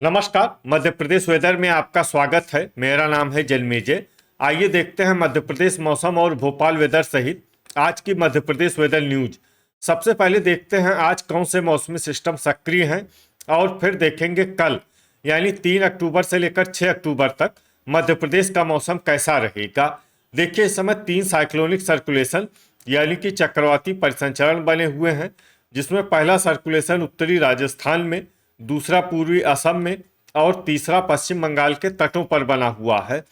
नमस्कार। मध्य प्रदेश वेदर में आपका स्वागत है। मेरा नाम है जन्मेजय। आइए देखते हैं मध्य प्रदेश मौसम और भोपाल वेदर सहित आज की मध्य प्रदेश वेदर न्यूज। सबसे पहले देखते हैं आज कौन से मौसमी सिस्टम सक्रिय हैं और फिर देखेंगे कल यानी 3 अक्टूबर से लेकर 6 अक्टूबर तक मध्य प्रदेश का मौसम कैसा रहेगा। देखिए, इस समय 3 साइक्लोनिक सर्कुलेशन यानी कि चक्रवाती परिसंचरण बने हुए हैं, जिसमें पहला सर्कुलेशन उत्तरी राजस्थान में, दूसरा पूर्वी असम में और तीसरा पश्चिम बंगाल के तटों पर बना हुआ है।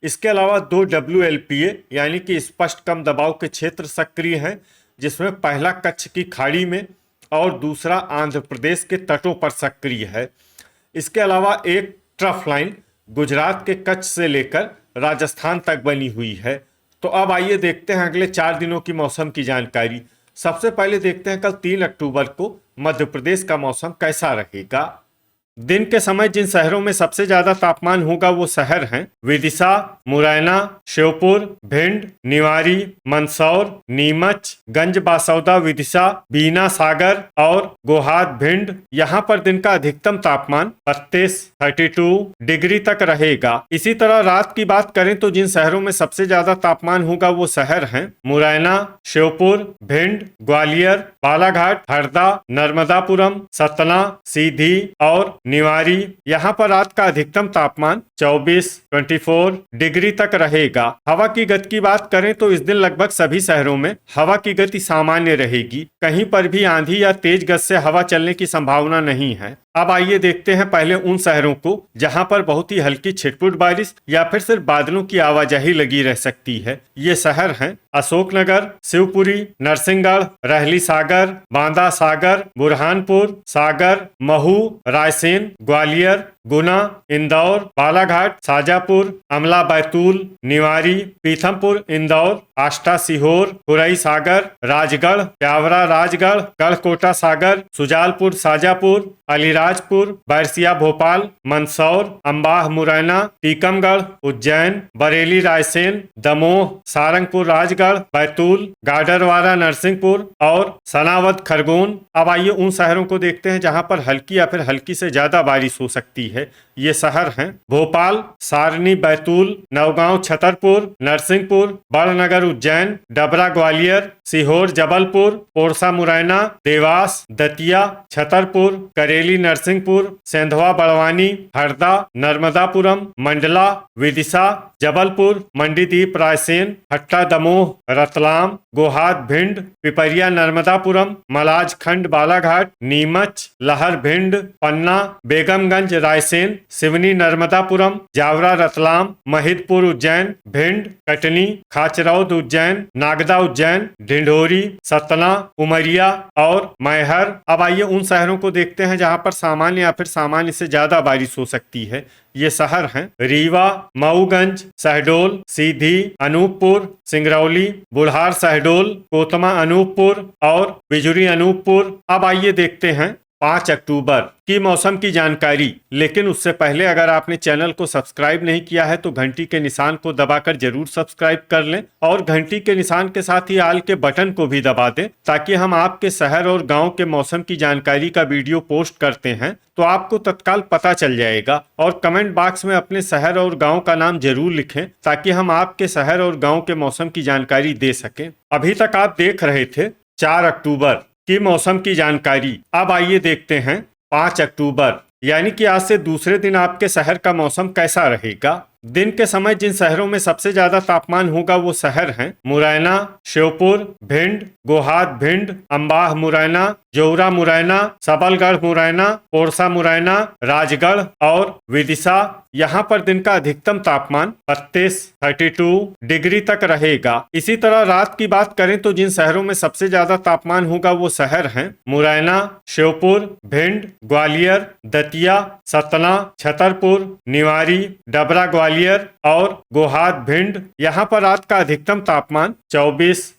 इसके अलावा 2 WLPA यानी कि स्पष्ट कम दबाव के क्षेत्र सक्रिय हैं, जिसमें पहला कच्छ की खाड़ी में और दूसरा आंध्र प्रदेश के तटों पर सक्रिय है। इसके अलावा एक ट्रफ लाइन गुजरात के कच्छ से लेकर राजस्थान तक बनी हुई है। तो अब आइए देखते हैं अगले 4 दिनों की मौसम की जानकारी। सबसे पहले देखते हैं कल 3 अक्टूबर को मध्य प्रदेश का मौसम कैसा रहेगा। दिन के समय जिन शहरों में सबसे ज्यादा तापमान होगा वो शहर हैं विदिशा, मुरैना, श्योपुर, भिंड, निवाड़ी, मंदसौर, नीमच, गंज बासौदा, विदिशा, बीना, सागर और गोहाद, भिंड। यहाँ पर दिन का अधिकतम तापमान 32 डिग्री तक रहेगा। इसी तरह रात की बात करें तो जिन शहरों में सबसे ज्यादा तापमान होगा वो शहर हैं मुरैना, श्योपुर, भिंड, ग्वालियर, बालाघाट, हरदा, नर्मदापुरम, सतना, सीधी और निवाड़ी। यहाँ पर रात का अधिकतम तापमान 24 डिग्री तक रहेगा। हवा की गति की बात करें तो इस दिन लगभग सभी शहरों में हवा की गति सामान्य रहेगी। कहीं पर भी आंधी या तेज गति से हवा चलने की संभावना नहीं है। अब आइए देखते हैं पहले उन शहरों को जहां पर बहुत ही हल्की छिटपुट बारिश या फिर सिर्फ बादलों की आवाजाही लगी रह सकती है। ये शहर हैं अशोकनगर, शिवपुरी, नरसिंहगढ़, रहली सागर, बांदा सागर, बुरहानपुर सागर, महू, रायसेन, ग्वालियर, गुना, इंदौर, बालाघाट, शाजापुर, अमला, बैतूल, निवाड़ी, पीथमपुर, इंदौर, आष्टा, सीहोर, खुरई सागर, राजगढ़, ब्यावरा राजगढ़, गढ़कोटा सागर, सुजालपुर शाजापुर, अलीराजपुर, बैरसिया भोपाल, मंदसौर, अंबाह मुरैना, टीकमगढ़, उज्जैन, बरेली रायसेन, दमोह, सारंगपुर राजगढ़, बैतूल, गाडरवारा नरसिंहपुर और सनावद खरगोन। अब आइए उन शहरों को देखते हैं जहां पर हल्की या फिर हल्की से ज्यादा बारिश हो सकती है। ये शहर हैं भोपाल, सारनी, बैतूल, नौगांव, छतरपुर, नरसिंहपुर, बड़नगर, उज्जैन, डबरा ग्वालियर, सीहोर जबलपुर, पोरसा मुरैना, देवास, दतिया, छतरपुर, करेली नरसिंहपुर, सेंधवा बड़वानी, हरदा, नर्मदापुरम, मंडला, विदिशा, जबलपुर, मंडीदीप रायसेन, हट्टा दमोह, रतलाम, गोहाद भिंड, पिपरिया नर्मदापुरम, मलाज खंड बालाघाट, नीमच, लहर भिंड, पन्ना, बेगमगंज रायसेन, सिवनी नर्मदापुरम, जावरा रतलाम, महिदपुर उज्जैन, भिंड, कटनी, खाचरौद उज्जैन, नागदा उज्जैन, ढिंढोरी, सतना, उमरिया और मैहर। अब आइए उन शहरों को देखते हैं जहां पर सामान्य या फिर सामान्य से ज्यादा बारिश हो सकती है। ये शहर हैं रीवा, मऊगंज, शहडोल, सीधी, अनूपपुर, सिंगरौली, बुढ़ार शहडोल, कोतमा अनूपपुर और बिजुरी अनूपपुर। अब आइए देखते हैं 5 अक्टूबर की मौसम की जानकारी। लेकिन उससे पहले अगर आपने चैनल को सब्सक्राइब नहीं किया है तो घंटी के निशान को दबाकर जरूर सब्सक्राइब कर लें और घंटी के निशान के साथ ही आल के बटन को भी दबा दें, ताकि हम आपके शहर और गांव के मौसम की जानकारी का वीडियो पोस्ट करते हैं तो आपको तत्काल पता चल जाएगा। और कमेंट बॉक्स में अपने शहर और गाँव का नाम जरूर लिखें ताकि हम आपके शहर और गाँव के मौसम की जानकारी दे सकें। अभी तक आप देख रहे थे 4 अक्टूबर की मौसम की जानकारी। अब आइए देखते हैं 5 अक्टूबर यानी कि आज से दूसरे दिन आपके शहर का मौसम कैसा रहेगा। दिन के समय जिन शहरों में सबसे ज्यादा तापमान होगा वो शहर हैं मुरैना, श्योपुर, भिंड, गोहाद भिंड, अंबाह मुरैना, जौरा मुरैना, सबलगढ़ मुरैना, पोरसा मुरैना, राजगढ़ और विदिशा। यहाँ पर दिन का अधिकतम तापमान 32 डिग्री तक रहेगा। इसी तरह रात की बात करें तो जिन शहरों में सबसे ज्यादा तापमान होगा वो शहर हैं मुरैना, श्योपुर, भिंड, ग्वालियर, दतिया, सतना, छतरपुर, निवाड़ी, डबरा ग्वालियर और गोहाद भिंड। यहाँ पर रात का अधिकतम तापमान 24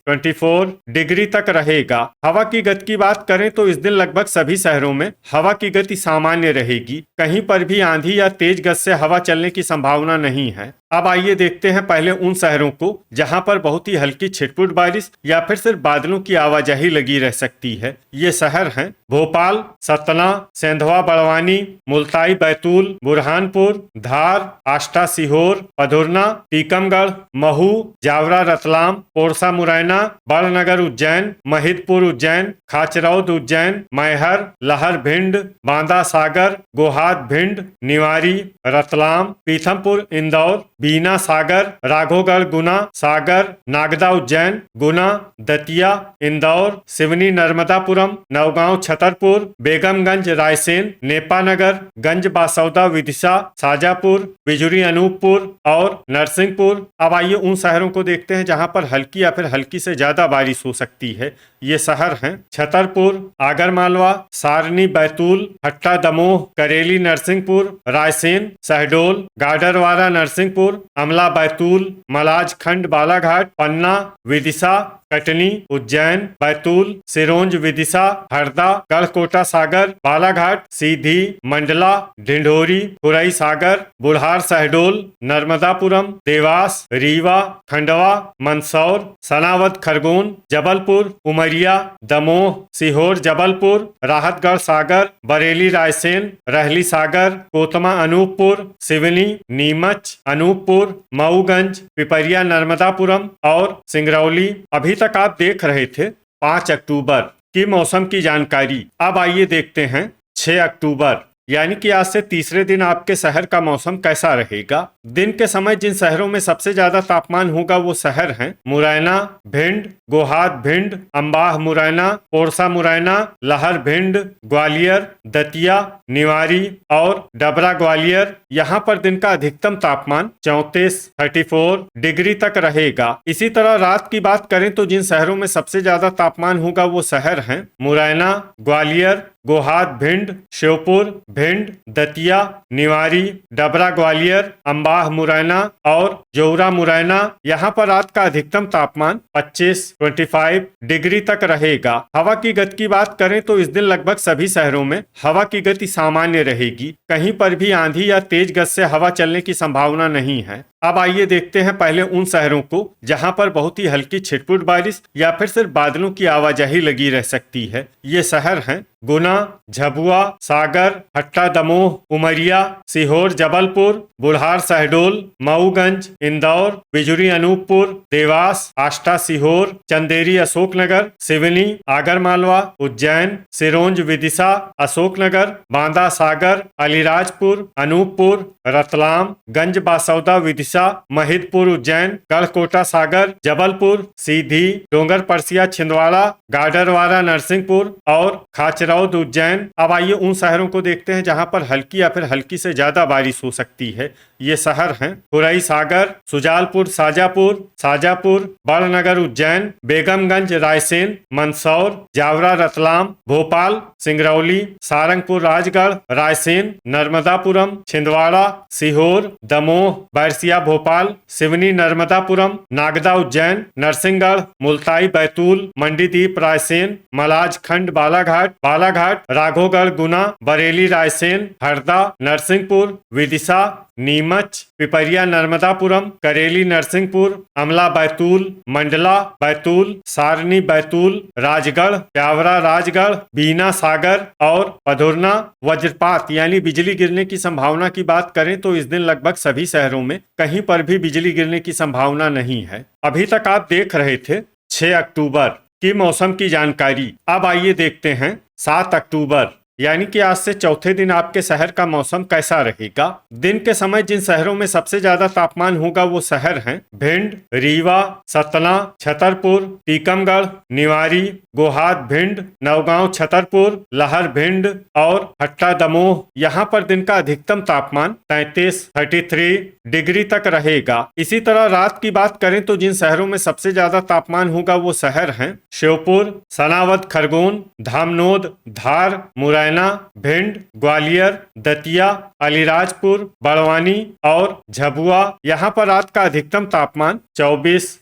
डिग्री तक रहेगा। हवा की गति की बात करें तो इस दिन लगभग सभी शहरों में हवा की गति सामान्य रहेगी। कहीं पर भी आंधी या तेज गति से हवा चलने की संभावना नहीं है। अब आइए देखते हैं पहले उन शहरों को जहां पर बहुत ही हल्की छिटपुट बारिश या फिर सिर्फ बादलों की आवाजाही लगी रह सकती है। ये शहर हैं भोपाल, सतना, सेंधवा बड़वानी, मुल्ताई बैतूल, बुरहानपुर, धार, आष्टा सीहोर, पधुरना, टीकमगढ़, महू, जावरा रतलाम, पोरसा मुरैना, बड़नगर उज्जैन, महिदपुर उज्जैन, खाचरौद उज्जैन, मैहर, लहर भिंड, बांदा सागर, गोहाद भिंड, निवारी रतलाम, पीथमपुर इंदौर, बीना सागर, राघोगढ़ गुना सागर, नागदा उज्जैन, गुना, दतिया इंदौर, सिवनी नर्मदापुरम, नौगांव छतरपुर, बेगमगंज रायसेन, नेपानगर, गंज बासौदा विदिशा, शाजापुर, बिजुरी अनूपपुर और नरसिंहपुर। अब आइए उन शहरों को देखते हैं जहां पर हल्की या फिर हल्की से ज्यादा बारिश हो सकती है। ये शहर हैं छतरपुर, आगरमालवा, सारनी बैतूल, हट्टा दमोह, करेली नरसिंहपुर, रायसेन, शहडोल, गाडरवारा नरसिंहपुर, अमला बैतूल, मलाज खंड बालाघाट, पन्ना, विदिशा, कटनी, उज्जैन, बैतूल, सिरोंज विदिशा, हरदा, गढ़कोटा सागर, बालाघाट, सीधी, मंडला, ढिंढोरी, खुरई सागर, बुढ़ार शहडोल, नर्मदापुरम, देवास, रीवा, खंडवा, मंदसौर, सनावद खरगोन, जबलपुर, उमरिया, दमोह, सीहोर जबलपुर, राहतगढ़ सागर, बरेली रायसेन, रहली सागर, कोतमा अनूपपुर, सिवनी, नीमच, अनूपपुर, मऊगंज, पिपरिया नर्मदापुरम और सिंगरौली। अभी तक आप देख रहे थे 5 अक्टूबर की मौसम की जानकारी। अब आइए देखते हैं 6 अक्टूबर यानी कि आज से तीसरे दिन आपके शहर का मौसम कैसा रहेगा। दिन के समय जिन शहरों में सबसे ज्यादा तापमान होगा वो शहर हैं मुरैना, भिंड, गोहाद भिंड, अंबाह मुरैना, पोरसा मुरैना, लहर भिंड, ग्वालियर, दतिया, निवारी और डबरा ग्वालियर। यहाँ पर दिन का अधिकतम तापमान 34 डिग्री तक रहेगा। इसी तरह रात की बात करें तो जिन शहरों में सबसे ज्यादा तापमान होगा वो शहर हैं मुरैना, ग्वालियर, गोहाद भिंड, श्योपुर भिंड, दतिया, निवारी, डबरा ग्वालियर, अंबाह मुरैना और जौरा मुरैना। यहाँ पर रात का अधिकतम तापमान 25 डिग्री तक रहेगा। हवा की गति की बात करें तो इस दिन लगभग सभी शहरों में हवा की गति सामान्य रहेगी। कहीं पर भी आंधी या तेज गति से हवा चलने की संभावना नहीं है। अब आइए देखते हैं पहले उन शहरों को जहां पर बहुत ही हल्की छिटपुट बारिश या फिर सिर्फ बादलों की आवाजाही लगी रह सकती है। ये शहर हैं गुना, झबुआ, सागर, हट्टा दमोह, उमरिया, सीहोर जबलपुर, बुढ़ार शहडोल, मऊगंज, इंदौर, बिजुरी अनूपपुर, देवास, आष्टा सीहोर, चंदेरी अशोकनगर, सिवनी, आगरमालवा, उज्जैन, सिरोंज विदिशा, अशोकनगर, बांदा सागर, अलीराजपुर, अनूपपुर, रतलाम, गंज बासौदा विदिशा, महिदपुर उज्जैन, गढ़कोटा सागर, जबलपुर, सीधी, डोंगर परसिया छिंदवाड़ा, गाडरवारा नरसिंहपुर और खाचरौद उज्जैन। अब आइए उन शहरों को देखते हैं जहां पर हल्की या फिर हल्की से ज्यादा बारिश हो सकती है। ये शहर हैं खुरई सागर, सुजालपुर शाजापुर, बड़नगर उज्जैन, बेगमगंज रायसेन, मंदसौर, जावरा रतलाम, भोपाल, सिंगरौली, सारंगपुर राजगढ़, रायसेन, नर्मदापुरम, छिंदवाड़ा, सीहोर, दमोह, बैरसिया भोपाल, सिवनी नर्मदापुरम, नागदा उज्जैन, नरसिंहगढ़, मुल्ताई बैतूल, मंडीदीप रायसेन, मलाज खंड बालाघाट, राघोगढ़ गुना, बरेली रायसेन, हरदा, नरसिंहपुर, विदिशा, नीमच, पिपरिया नर्मदापुरम, करेली नरसिंहपुर, अमला बैतूल, मंडला बैतूल, सारनी बैतूल, राजगढ़, प्यावरा राजगढ़, बीना सागर और पधुरना। वज्रपात यानी बिजली गिरने की संभावना की बात करें तो इस दिन लगभग सभी शहरों में कहीं पर भी बिजली गिरने की संभावना नहीं है। अभी तक आप देख रहे थे 6 अक्टूबर की मौसम की जानकारी। अब आइए देखते हैं 7 अक्टूबर यानी कि आज से चौथे दिन आपके शहर का मौसम कैसा रहेगा। दिन के समय जिन शहरों में सबसे ज्यादा तापमान होगा वो शहर हैं भिंड, रीवा, सतना, छतरपुर, टीकमगढ़, निवारी, गोहाद भिंड, नौगांव छतरपुर, लहर भिंड और हट्टा दमोह। यहाँ पर दिन का अधिकतम तापमान 33 डिग्री तक रहेगा। इसी तरह रात की बात करें तो जिन शहरों में सबसे ज्यादा तापमान होगा वो शहर हैं श्योपुर, सनावद खरगोन, धामनोद, धार, मुरैना, भिंड, ग्वालियर, दतिया, अलीराजपुर, बड़वानी और झबुआ। यहाँ पर रात का अधिकतम तापमान 24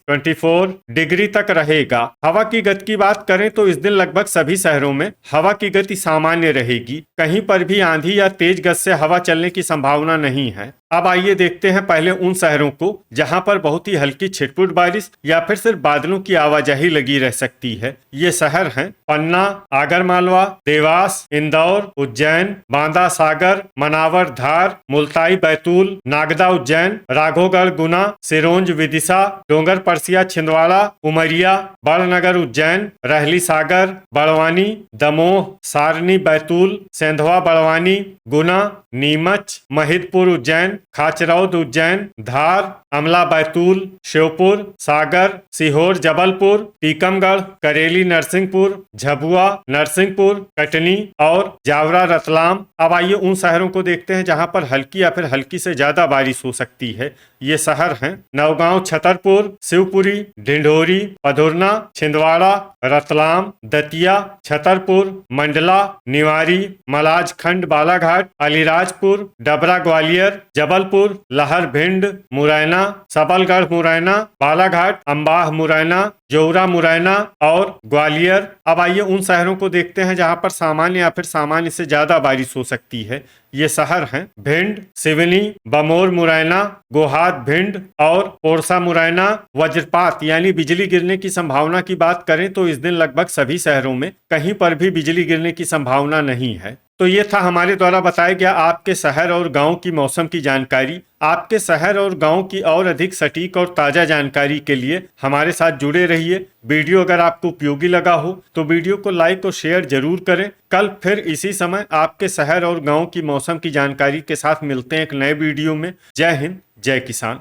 डिग्री तक रहेगा। हवा की गति की बात करें तो इस दिन लगभग सभी शहरों में हवा की गति सामान्य रहेगी। कहीं पर भी आंधी या तेज गति से हवा चलने की संभावना नहीं है। अब आइए देखते हैं पहले उन शहरों को जहां पर बहुत ही हल्की छिटपुट बारिश या फिर सिर्फ बादलों की आवाजाही लगी रह सकती है। ये शहर हैं पन्ना, आगरमालवा, देवास, इंदौर, उज्जैन, बांदा सागर, मनावर धार, मुल्ताई बैतूल, नागदा उज्जैन, राघोगढ़ गुना, सिरोंज विदिशा, डोंगर परसिया छिंदवाड़ा, उमरिया, बड़नगर उज्जैन, रहली सागर, बड़वानी, दमोह, सारनी बैतूल, सेंधवा बड़वानी, गुना, नीमच, महिदपुर उज्जैन, खाचरौद उज्जैन, धार, अमला बैतूल, श्योपुर, सागर, सीहोर जबलपुर, टीकमगढ़, करेली नरसिंहपुर, झबुआ नरसिंहपुर, कटनी और जावरा रतलाम। अब आइए उन शहरों को देखते हैं जहां पर हल्की या फिर हल्की से ज्यादा बारिश हो सकती है। ये शहर हैं नौगांव, छतरपुर, शिवपुरी, ढिंढोरी, पधुरना, छिंदवाड़ा, रतलाम, दतिया, छतरपुर, मंडला, निवारी, मलाजखंड बालाघाट, अलीराजपुर, डबरा ग्वालियर, जबलपुर, लहर भिंड, मुरैना, सबलगढ़ मुरैना, बालाघाट, अंबाह मुरैना, जौरा मुरैना और ग्वालियर। अब आइए उन शहरों को देखते हैं जहां पर सामान्य या फिर सामान्य से ज्यादा बारिश हो सकती है। ये शहर हैं भिंड, सिवनी, बमोर मुरैना, गोहाद भिंड और पोरसा मुरैना। वज्रपात यानी बिजली गिरने की संभावना की बात करें तो इस दिन लगभग सभी शहरों में कहीं पर भी बिजली गिरने की संभावना नहीं है। तो ये था हमारे द्वारा बताया गया आपके शहर और गांव की मौसम की जानकारी। आपके शहर और गांव की और अधिक सटीक और ताजा जानकारी के लिए हमारे साथ जुड़े रहिए। वीडियो अगर आपको उपयोगी लगा हो तो वीडियो को लाइक और शेयर जरूर करें। कल फिर इसी समय आपके शहर और गांव की मौसम की जानकारी के साथ मिलते हैं एक नए वीडियो में। जय हिंद, जय किसान।